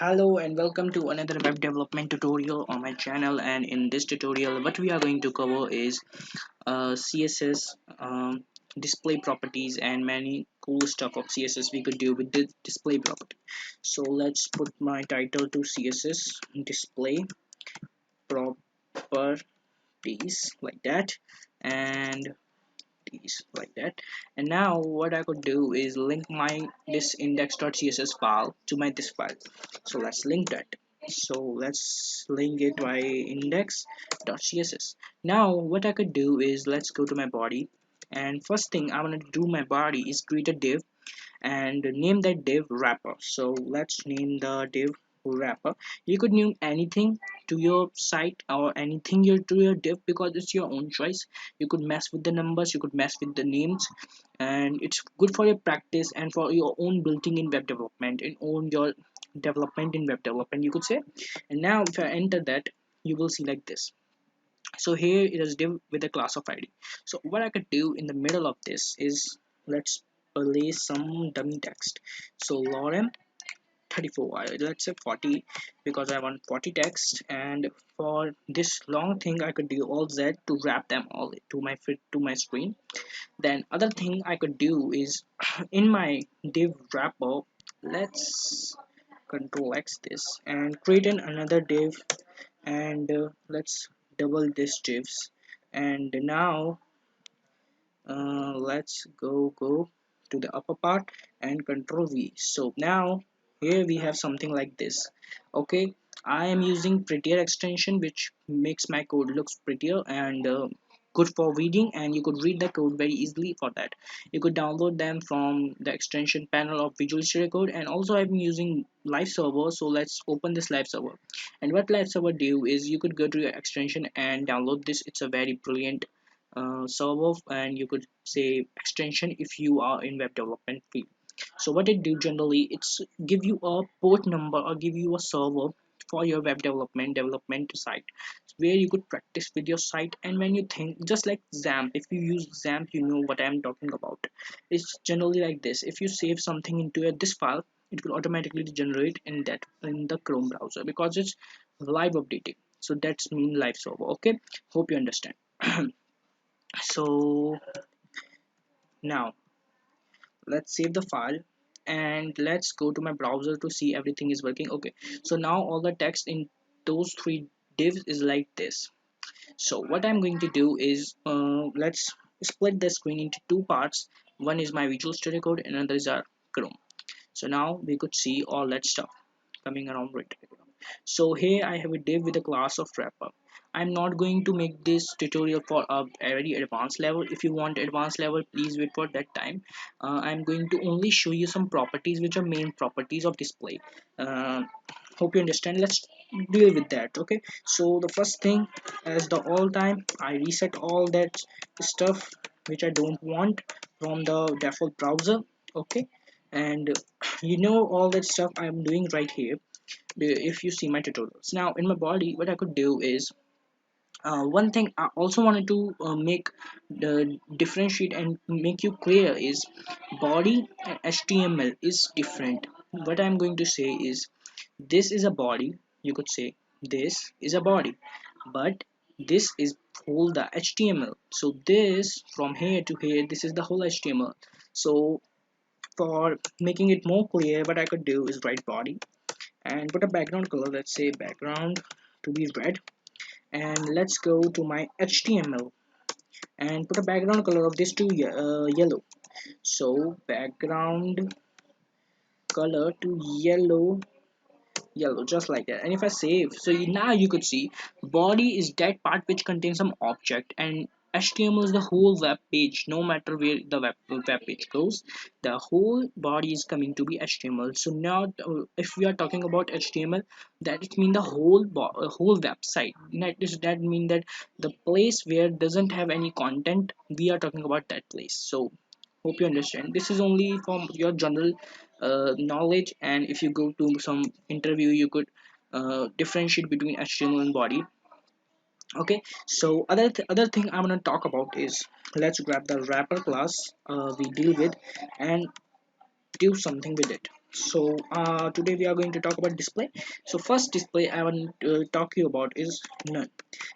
Hello and welcome to another web development tutorial on my channel, and in this tutorial what we are going to cover is CSS display properties and many cool stuff of CSS we could do with the display property. So let's put my title to CSS display properties like that, and these like that. And now what I could do is link my this index.css file to my this file. So let's link that. So let's link it by index.css. Now what I could do is let's go to my body, and first thing I want to do my body is create a div and name that div wrapper. So let's name the div wrapper. You could name anything to your site or anything to your div because it's your own choice. You could mess with the numbers, you could mess with the names, and it's good for your practice and for your own building in web development and own your development in web development, you could say. And now if I enter that, you will see like this. So here it is div with a class of id. So what I could do in the middle of this is let's place some dummy text. So lorem 34, let's say 40 because I want 40 text, and for this long thing I could do all z to wrap them all to my screen. Then other thing I could do is in my div wrapper, let's control x this and create another div, and let's double this divs. And now let's go to the upper part and control V. So now here we have something like this. Okay, I am using prettier extension which makes my code looks prettier and good for reading, and you could read the code very easily. For that you could download them from the extension panel of Visual Studio Code. And also I've been using live server, so let's open this live server. And what live server do is you could go to your extension and download this. It's a very brilliant server, and you could say extension if you are in web development field. So what it do generally, it's give you a port number or give you a server for your web development site where you could practice with your site. And when you think just like XAMPP, if you use XAMPP you know what I'm talking about. It's generally like this: if you save something into this file, it will automatically generate in the Chrome browser because it's live updating. So that's mean live server. Okay, hope you understand. So now let's save the file and let's go to my browser to see everything is working. Okay, so now all the text in those three divs is like this. So what I'm going to do is let's split the screen into two parts. One is my Visual Studio Code and another is our Chrome. So now we could see all that stuff coming around right here. So here I have a div with a class of wrapper. I'm not going to make this tutorial for a very advanced level. If you want advanced level, please wait for that time. I'm going to only show you some properties which are main properties of display. uh, Hope you understand. Let's deal with that. Okay, so the first thing, as the all time, I reset all that stuff which I don't want from the default browser. Okay, and you know all that stuff I'm doing right here if you see my tutorials. Now in my body what I could do is one thing I also wanted to make the differentiate and make you clear is body and HTML is different. What I'm going to say is this is a body, you could say this is a body, but this is whole the HTML. So this from here to here, this is the whole HTML. So for making it more clear, what I could do is write body and put a background color, let's say background to be red, and let's go to my HTML and put a background color of this to yellow. So background color to yellow, just like that. And if I save, so now you could see body is that part which contains some object, and HTML is the whole web page. No matter where the web page goes, the whole body is coming to be HTML. So now if we are talking about HTML, that it mean the whole website. That mean that the place where doesn't have any content, we are talking about that place. So hope you understand. This is only from your general knowledge, and if you go to some interview you could differentiate between HTML and body. Okay, so other thing I'm going to talk about is let's grab the wrapper class we deal with and do something with it. Today we are going to talk about display. So first display I want to talk you about is none.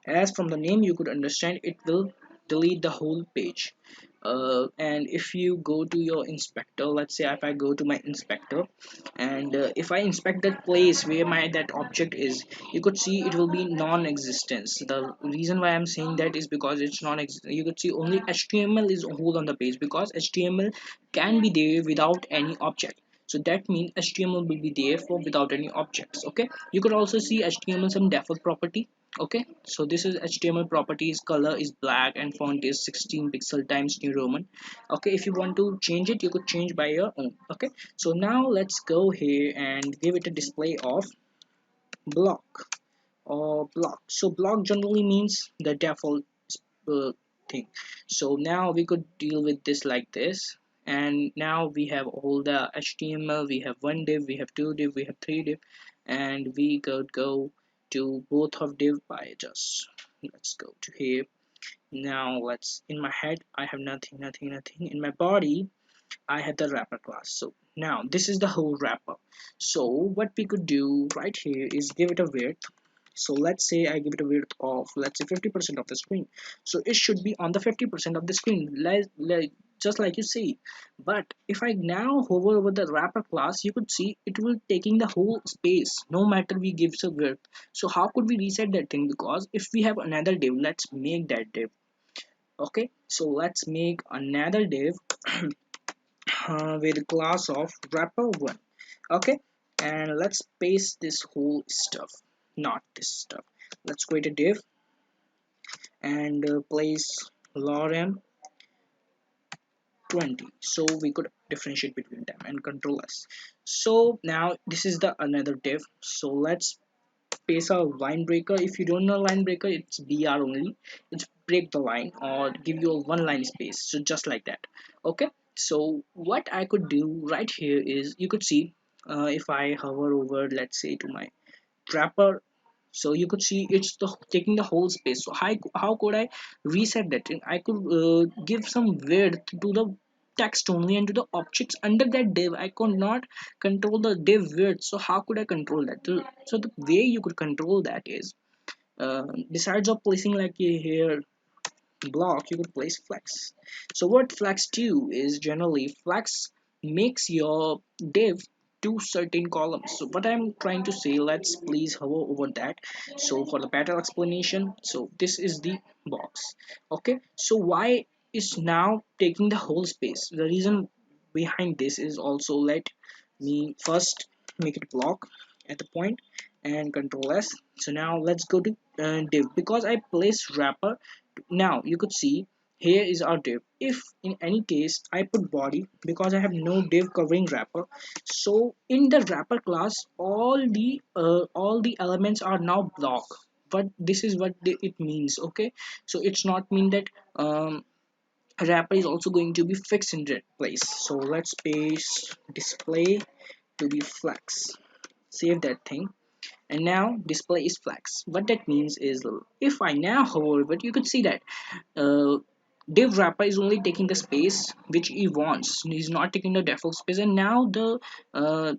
As from the name you could understand, it will delete the whole page. And if you go to your inspector, let's say if I go to my inspector, and if I inspect that place where my that object is, you could see it will be non-existence. The reason why I'm saying that is because it's non-existent. You could see only HTML is whole on the page, because HTML can be there without any object. So that means HTML will be there for without any objects. Okay, you could also see HTML some default property. Okay, so this is HTML properties. Color is black and font is 16 pixel times New Roman. Okay, if you want to change it, you could change by your own. Okay, so now let's go here and give it a display of block or block. So block generally means the default uh, thing. So now we could deal with this like this, and now we have all the HTML. We have one div, we have two div, we have three div, and we could go to both of div by just, let's go to here. Now let's, in my head I have nothing. In my body I have the wrapper class. So now this is the whole wrapper. So what we could do right here is give it a width. So let's say I give it a width of, let's say, 50% of the screen. So it should be on the 50% of the screen, just like you see. But if I now hover over the wrapper class, you could see it will taking the whole space no matter we give a width. So how could we reset that thing? Because if we have another div, let's make that div. Okay, so let's make another div with class of wrapper1. Okay, and let's paste this whole stuff, not this stuff. Let's create a div and place lorem 20, so we could differentiate between them, and control s. So now this is the another div. So let's paste a line breaker. If you don't know line breaker, it's br only. It's break the line or give you a one line space, so just like that. Okay, so what I could do right here is, you could see, if I hover over, let's say, to my wrapper, so you could see it's taking the whole space. So how could I reset that thing? I could give some width to the text only, and to the objects under that div I could not control the div width. So how could I control that? So the way you could control that is, besides of placing like a here block, you could place flex. So what flex do is, generally flex makes your div to certain columns. So what I'm trying to say, let's please hover over that. So for the better explanation, so this is the box. Okay, so why is now taking the whole space? The reason behind this is also, let me first make it block at the point and control s. So now let's go to div, because I placed wrapper. Now you could see here is our div. If in any case I put body, because I have no div covering wrapper, so in the wrapper class all the elements are now block. But this is what it means. Okay, so it's not mean that wrapper is also going to be fixed in that place. So let's paste display to be flex, save that thing, and now display is flex. What that means is, if I now hover, but you could see that uh, div wrapper is only taking the space which he wants. He's not taking the default space, and now the uh,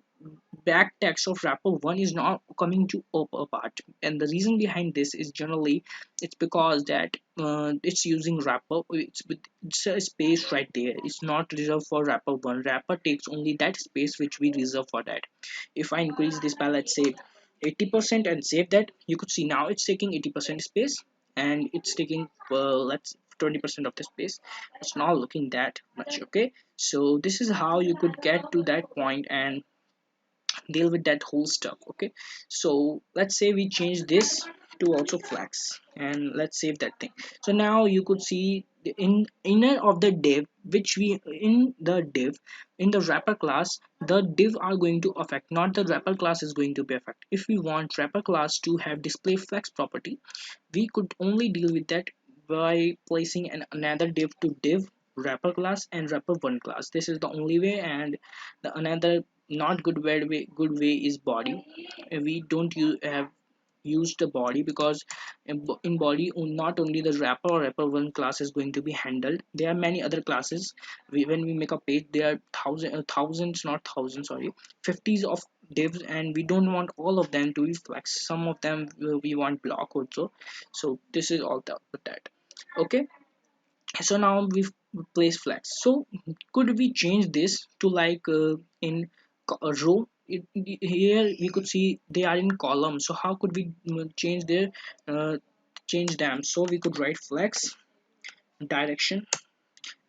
back text of wrapper one is not coming to up apart. And the reason behind this is, generally it's because that it's using wrapper. It's a space right there. It's not reserved for wrapper one. Wrapper takes only that space which we reserve for that. If I increase this by, let's say, 80% and save that, you could see now it's taking 80% space, and it's taking let's 20% of the space. It's not looking that much. Okay, so this is how you could get to that point and deal with that whole stuff. Okay, so let's say we change this to also flex, and let's save that thing. So now you could see the inner of the div, which we in the div, in the wrapper class, the div are going to affect, not the wrapper class is going to be affect. If we want wrapper class to have display flex property, we could only deal with that by placing another div to div wrapper class and wrapper one class. This is the only way. And the another not good way is body. We don't use have use the body, because in body not only the wrapper or wrapper one class is going to be handled. There are many other classes. When we make a page, there are thousands, not thousands, sorry, 50s of divs, and we don't want all of them to be flex. Some of them we want block also. So this is all that. Okay, so now we've placed flags. So could we change this to like in a row? Here we could see they are in columns, so how could we uh, change them? So we could write flex direction,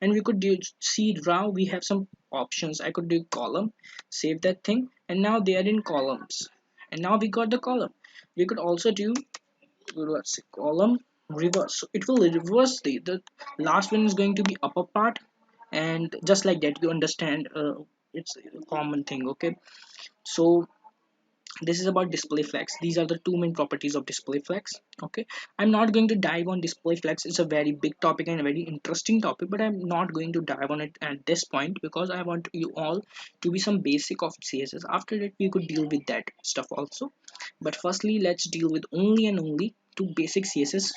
and we could do, see now we have some options. I could do column, save that thing, and now they are in columns, and now we got the column. We could also do, let's say, column reverse, so it will reverse the last one is going to be upper part, and just like that, you understand, it's a common thing. Okay, so this is about display flags. These are the two main properties of display flags. Okay, I'm not going to dive on display flags. It's a very big topic and a very interesting topic, but I'm not going to dive on it at this point, because I want you all to be some basic of CSS. After that we could deal with that stuff also, but firstly let's deal with only and only two basic CSS,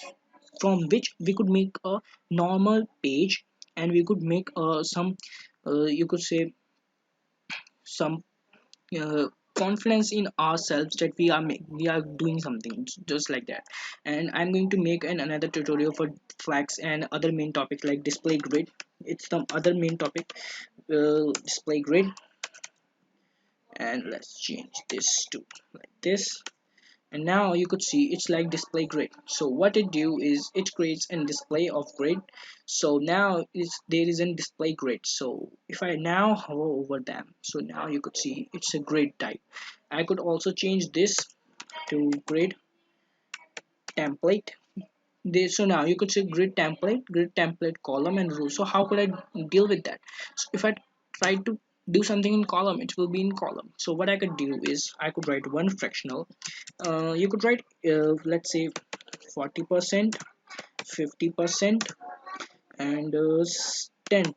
from which we could make a normal page, and we could make some you could say some confidence in ourselves that we are doing something just like that. And I'm going to make another tutorial for flags and other main topics like display grid. It's the other main topic, display grid. And let's change this to like this, and now you could see it's like display grid. So what it do is it creates a display of grid. So now there is a display grid. So if I now hover over them, so now you could see it's a grid type. I could also change this to grid template. So now you could say grid template, column and row. So how could I deal with that? So if I try to do something in column, it will be in column. So what I could do is I could write one fractional. You could write let's say 40%, 50%, and 10%,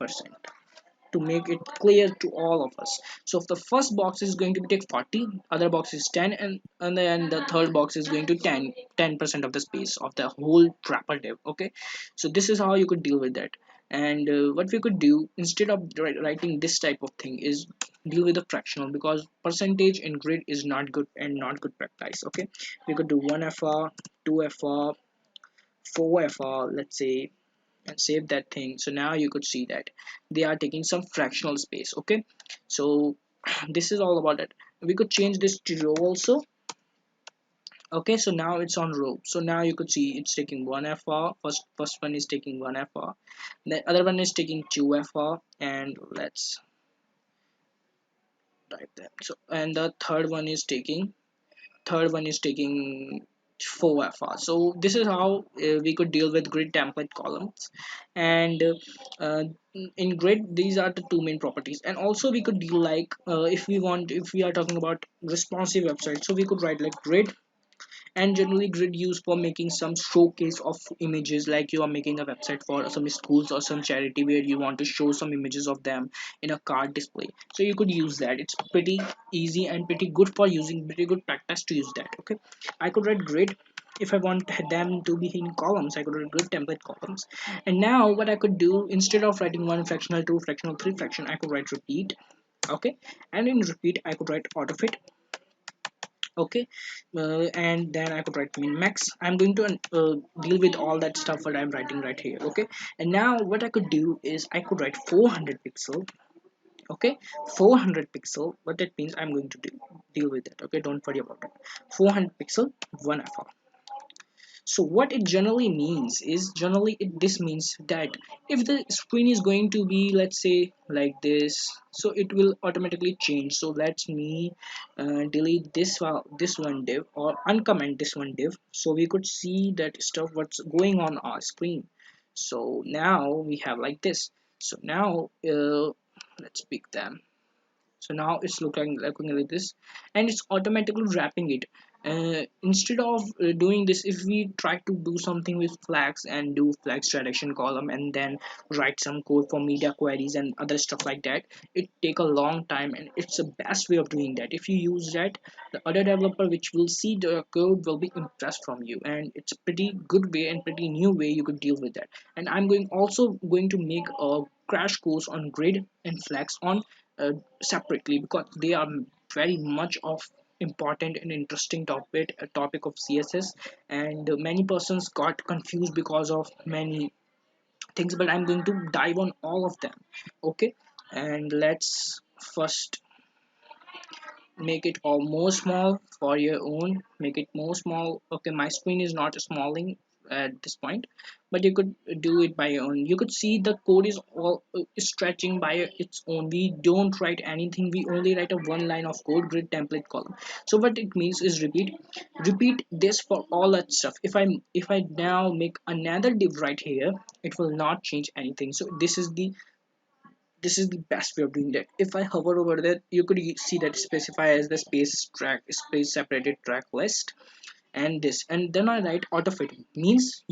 to make it clear to all of us. So if the first box is going to take 40, other box is 10, and then the third box is going to 10% of the space of the whole wrapper div. Okay, so this is how you could deal with that. And what we could do instead of writing this type of thing is deal with the fractional, because percentage in grid is not good and not good practice. Okay, we could do 1 fr, 2 fr, 4 fr, let's say, and save that thing. So now you could see that they are taking some fractional space. Okay, so this is all about it. We could change this to row also. Okay, so now it's on row. So now you could see it's taking 1 fr. First one is taking 1 fr, the other one is taking 2 fr, and let's type them. So and the third one is taking 4 fr. So this is how we could deal with grid template columns. And uh, in grid, these are the two main properties. And also we could deal like if we are talking about responsive website, so we could write like grid. And generally grid used for making some showcase of images, like you are making a website for some schools or some charity where you want to show some images of them in a card display. So you could use that. It's pretty easy and pretty good for using, pretty good practice to use that. Okay, I could write grid. If I want them to be in columns, I could write grid template columns. And now what I could do, instead of writing one fractional, two fractional, three fraction, I could write repeat. Okay, and in repeat I could write autofit. Okay, and then I could write min max. I'm going to deal with all that stuff what I'm writing right here. Okay, and now what I could do is I could write 400 pixel. Okay, 400 pixel, what that means I'm going to deal with that. Okay, don't worry about it. 400 pixel, 1 fr. So what it generally means is, this means that if the screen is going to be, let's say, like this, so it will automatically change. So let me delete this one div, or uncomment this one div, so we could see that stuff what's going on our screen. So now we have like this. So now let's pick them. So now it's looking like this, and it's automatically wrapping it. Instead of doing this, if we try to do something with flags and do flags direction column and then write some code for media queries and other stuff like that, it take a long time, and it's the best way of doing that. If you use that, the other developer which will see the code will be impressed from you, and it's a pretty good way and pretty new way you could deal with that. And I'm going to make a crash course on grid and flags on separately, because they are very much of important and interesting topic of CSS, and many persons got confused because of many things, but I'm going to dive on all of them. Okay, and let's first make it all more small for your own. Make it more small. Okay, my screen is not smalling at this point, but you could do it by your own. You could see the code is all stretching by its own. We don't write anything, we only write a one line of code, grid template column. So what it means is repeat this for all that stuff. If I now make another div right here, it will not change anything. So this is the best way of doing that. If I hover over that, you could see that specify as the space separated track list, and this, and then I write auto fit means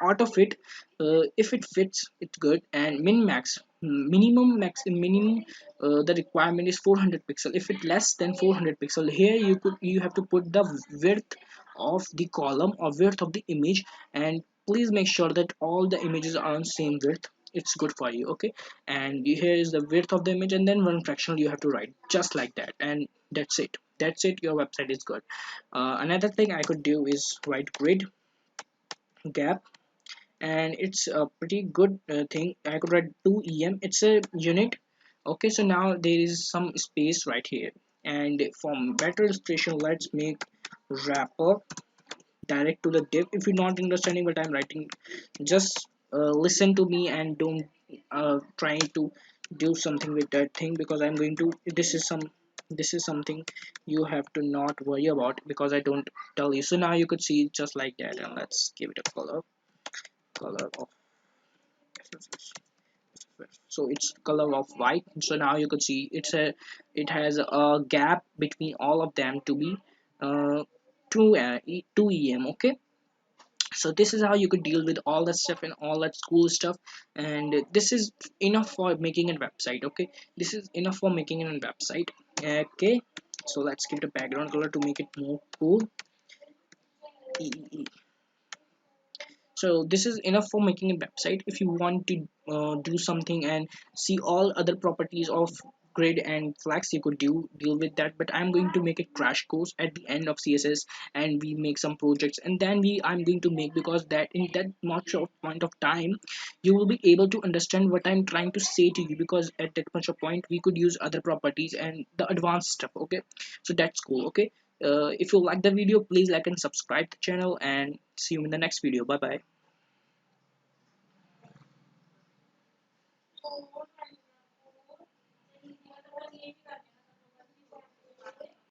auto fit. If it fits, it's good. And min max, minimum, the requirement is 400 pixel. If it less than 400 pixel, here you have to put the width of the column or width of the image, and please make sure that all the images are on same width. It's good for you. Okay, and here is the width of the image, and then one fractional you have to write just like that, and that's it, your website is good. Another thing I could do is write grid gap, and it's a pretty good thing. I could write 2em, it's a unit. Okay, so now there is some space right here, and for better illustration, let's make wrapper direct to the div. If you're not understanding what I'm writing, just listen to me and don't try to do something with that thing, because I'm going to this is something you have to not worry about, because I don't tell you. So now you could see just like that, and let's give it a color of, so it's color of white. So now you could see it has a gap between all of them to be uh 2 em. Okay, so this is how you could deal with all that stuff and all that cool stuff, and this is enough for making a website. Okay, this is enough for making a website. Okay, so let's give it a background color to make it more cool. So this is enough for making a website. If you want to do something and see all other properties of grid and flags, you could deal with that, but I'm going to make a crash course at the end of CSS, and we make some projects, and then I'm going to make, because that in that much of point of time you will be able to understand what I'm trying to say to you, because at that much of point we could use other properties and the advanced stuff. Okay, so that's cool. Okay, if you like the video, please like and subscribe the channel, and see you in the next video. Bye bye.